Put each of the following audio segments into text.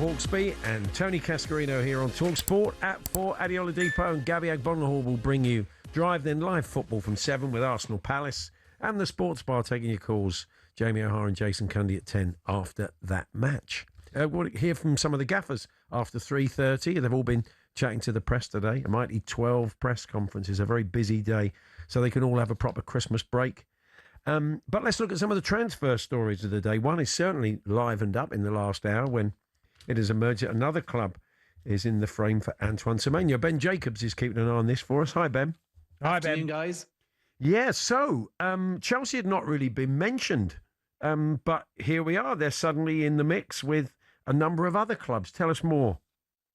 Hawksby and Tony Cascarino here on talkSPORT at 4. Adiola Depot and Gabby Agbonlahor will bring you Drive Then live football from 7 with Arsenal Palace and the Sports Bar taking your calls. Jamie O'Hara and Jason Cundy at 10 after that match. We'll hear from some of the gaffers after 3:30. They've all been chatting to the press today. A mighty 12 press conferences, a very busy day, so they can all have a proper Christmas break. But let's look at some of the transfer stories of the day. One is certainly livened up in the last hour when it has emerged that another club is in the frame for Antoine Semenyo. Ben Jacobs is keeping an eye on this for us. Hi, Ben. Hi, Ben. Guys. Yeah, so Chelsea had not really been mentioned, but here we are. They're suddenly in the mix with a number of other clubs. Tell us more.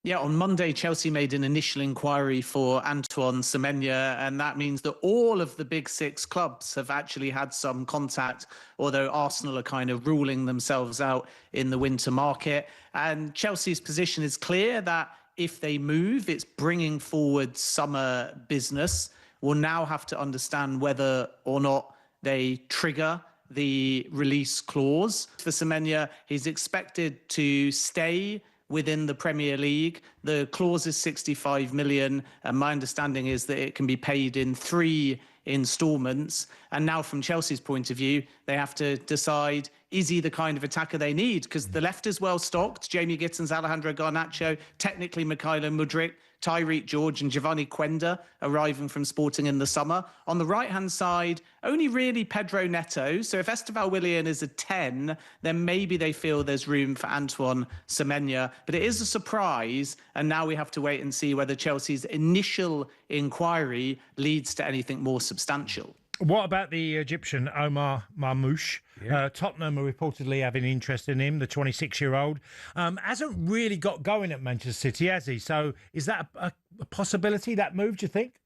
Yeah, on Monday, Chelsea made an initial inquiry for Antoine Semenyo, and that means that all of the big six clubs have actually had some contact, although Arsenal are kind of ruling themselves out in the winter market. And Chelsea's position is clear that if they move, it's bringing forward summer business. We'll now have to understand whether or not they trigger the release clause. For Semenya, he's expected to stay within the Premier League. The clause is 65 million, and my understanding is that it can be paid in 3 installments. And now from Chelsea's point of view, they have to decide, is he the kind of attacker they need? Because the left is well stocked. Jamie Gittins, Alejandro Garnacho, technically Mikhailo Mudryk, Tyreek George and Giovanni Quenda arriving from Sporting in the summer. On the right-hand side, only really Pedro Neto. So if Esteval Willian is a 10, then maybe they feel there's room for Antoine Semenyo. But it is a surprise, and now we have to wait and see whether Chelsea's initial inquiry leads to anything more substantial. What about the Egyptian Omar Marmoush? Yeah. Tottenham are reportedly having interest in him, the 26-year-old. Hasn't really got going at Manchester City, has he? So is that a possibility, that move, do you think?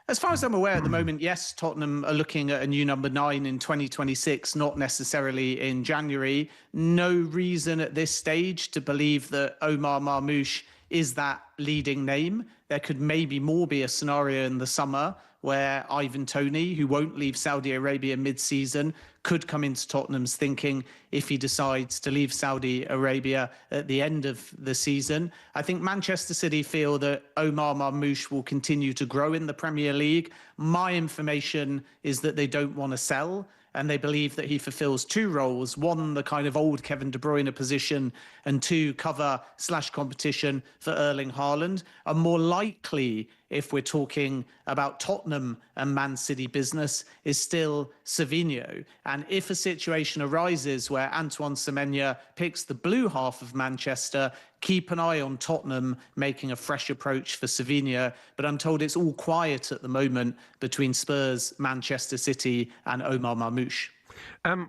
As far as I'm aware at the moment, yes, Tottenham are looking at a new number 9 in 2026, not necessarily in January. No reason at this stage to believe that Omar Marmoush is that leading name. There could maybe more be a scenario in the summer where Ivan Toney, who won't leave Saudi Arabia mid-season, could come into Tottenham's thinking if he decides to leave Saudi Arabia at the end of the season. I think Manchester City feel that Omar Marmoush will continue to grow in the Premier League. My information is that they don't want to sell, and they believe that he fulfills 2 roles. 1, the kind of old Kevin De Bruyne position, and 2, cover/competition for Erling Haaland. Are more likely, if we're talking about Tottenham and Man City business, is still Semenyo. And if a situation arises where Antoine Semenyo picks the blue half of Manchester, keep an eye on Tottenham making a fresh approach for Semenyo. But I'm told it's all quiet at the moment between Spurs, Manchester City and Omar Marmoush.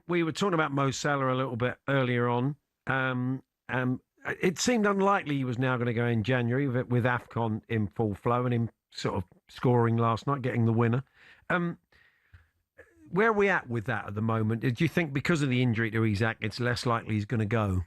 We were talking about Mo Salah a little bit earlier on. It seemed unlikely he was now going to go in January with AFCON in full flow and him sort of scoring last night, getting the winner. Where are we at with that at the moment? Do you think because of the injury to Isak, it's less likely he's going to go?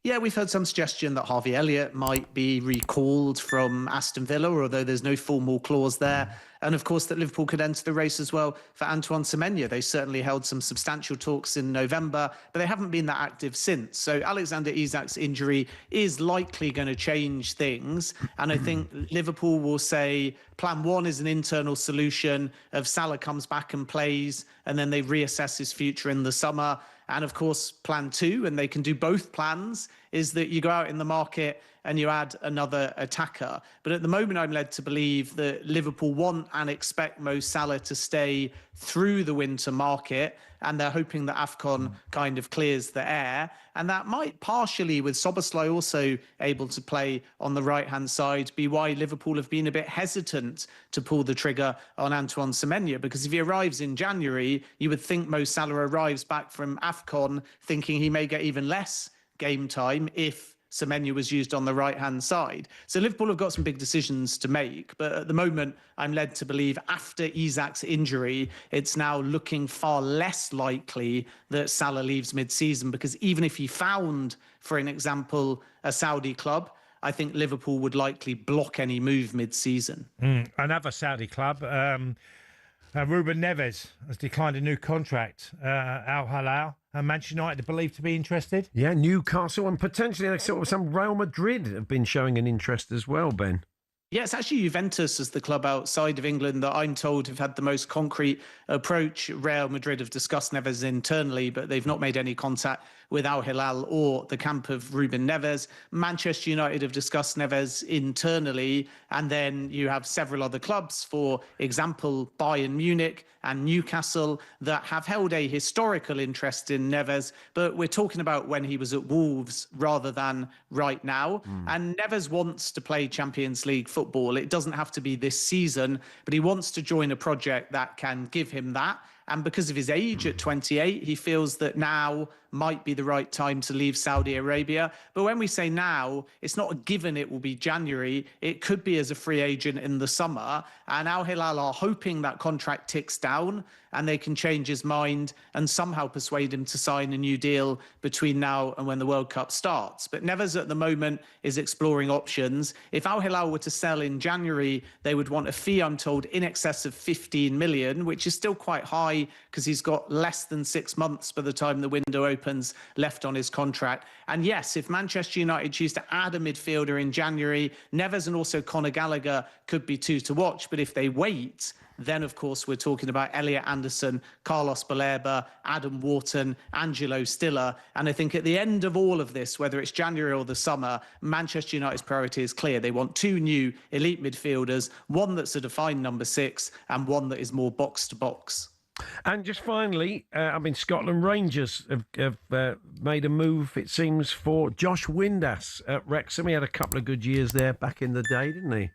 Yeah, we've heard some suggestion that Harvey Elliott might be recalled from Aston Villa, although there's no formal clause there. And of course, that Liverpool could enter the race as well for Antoine Semenyo. They certainly held some substantial talks in November, but they haven't been that active since. So Alexander Isak's injury is likely going to change things. And I think Liverpool will say plan 1 is an internal solution of Salah comes back and plays, and then they reassess his future in the summer. And of course, plan 2, and they can do both plans, is that you go out in the market and you add another attacker. But at the moment, I'm led to believe that Liverpool want and expect Mo Salah to stay through the winter market, and they're hoping that AFCON kind of clears the air. And that might partially, with Szoboszlai also able to play on the right-hand side, be why Liverpool have been a bit hesitant to pull the trigger on Antoine Semenyo, because if he arrives in January, you would think Mo Salah arrives back from AFCON thinking he may get even less game time if Semenya was used on the right-hand side. So Liverpool have got some big decisions to make, but at the moment, I'm led to believe after Isak's injury, it's now looking far less likely that Salah leaves mid-season, because even if he found, for an example, a Saudi club, I think Liverpool would likely block any move mid-season. Another Saudi club, Ruben Neves has declined a new contract. Al Hilal Manchester United are believed to be interested. Yeah, Newcastle and potentially sort of some Real Madrid have been showing an interest as well, Ben. Yeah, it's actually Juventus as the club outside of England that I'm told have had the most concrete approach. Real Madrid have discussed Neves internally, but they've not made any contact with Al Hilal or the camp of Ruben Neves. Manchester United have discussed Neves internally, and then you have several other clubs, for example, Bayern Munich and Newcastle, that have held a historical interest in Neves, but we're talking about when he was at Wolves rather than right now. And Neves wants to play Champions League football. It doesn't have to be this season, but he wants to join a project that can give him that. And because of his age at 28, he feels that now might be the right time to leave Saudi Arabia. But when we say now, it's not a given it will be January. It could be as a free agent in the summer. And Al Hilal are hoping that contract ticks down and they can change his mind and somehow persuade him to sign a new deal between now and when the World Cup starts. But Neves at the moment is exploring options. If Al Hilal were to sell in January, they would want a fee, I'm told, in excess of 15 million, which is still quite high because he's got less than 6 months by the time the window opens left on his contract. And yes, if Manchester United choose to add a midfielder in January, Neves and also Conor Gallagher could be two to watch. But if they wait, then, of course, we're talking about Elliot Anderson, Carlos Baleba, Adam Wharton, Angelo Stiller. And I think at the end of all of this, whether it's January or the summer, Manchester United's priority is clear. They want two new elite midfielders, one that's a defined number 6 and one that is more box to box. And just finally, Scotland Rangers have made a move, it seems, for Josh Windass at Wrexham. He had a couple of good years there back in the day, didn't he?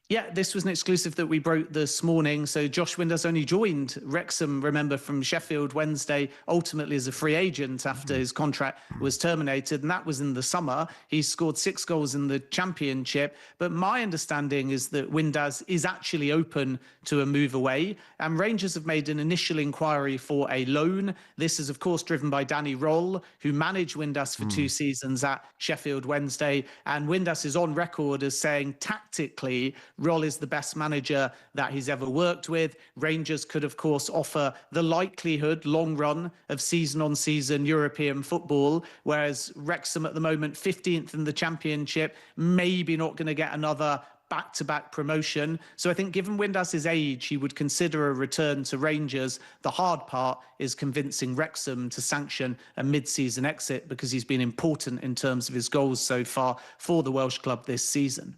Yeah, this was an exclusive that we broke this morning. So Josh Windass only joined Wrexham, remember, from Sheffield Wednesday, ultimately as a free agent after his contract was terminated. And that was in the summer. He scored 6 goals in the Championship. But my understanding is that Windass is actually open to a move away. And Rangers have made an initial inquiry for a loan. This is, of course, driven by Danny Roll, who managed Windass for 2 seasons at Sheffield Wednesday. And Windass is on record as saying tactically, Roll is the best manager that he's ever worked with. Rangers could, of course, offer the likelihood, long run, of season-on-season European football, whereas Wrexham at the moment, 15th in the Championship, maybe not going to get another back-to-back promotion. So I think given Windass's age, he would consider a return to Rangers. The hard part is convincing Wrexham to sanction a mid-season exit because he's been important in terms of his goals so far for the Welsh club this season.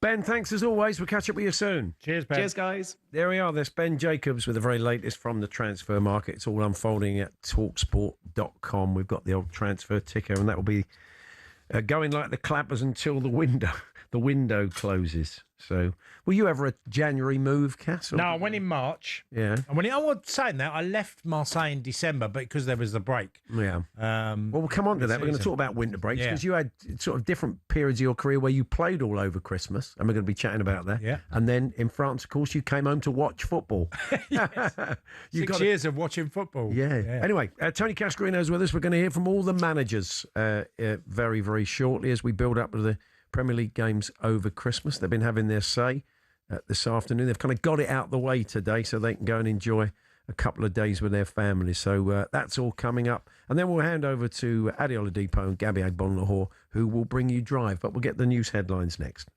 Ben, thanks as always. We'll catch up with you soon. Cheers, Ben. Cheers, guys. There we are. There's Ben Jacobs with the very latest from the transfer market. It's all unfolding at talksport.com. We've got the old transfer ticker, and that will be going like the clappers until the window closes. So, were you ever a January move, Cass? No, I went in March. Yeah. And when I was saying that, I left Marseille in December, but because there was the break. Yeah. Well, we'll come on to that. We're going to talk about winter breaks because you had sort of different periods of your career where you played all over Christmas, and we're going to be chatting about that. Yeah. And then in France, of course, you came home to watch football. Yes. 6 years of watching football. Yeah. Anyway, Tony Cascarino's with us. We're going to hear from all the managers very, very shortly as we build up to the Premier League games over Christmas. They've been having their say this afternoon. They've kind of got it out the way today so they can go and enjoy a couple of days with their families. So that's all coming up. And then we'll hand over to Adeola Depot and Gabby Agbonlahor, who will bring you Drive. But we'll get the news headlines next.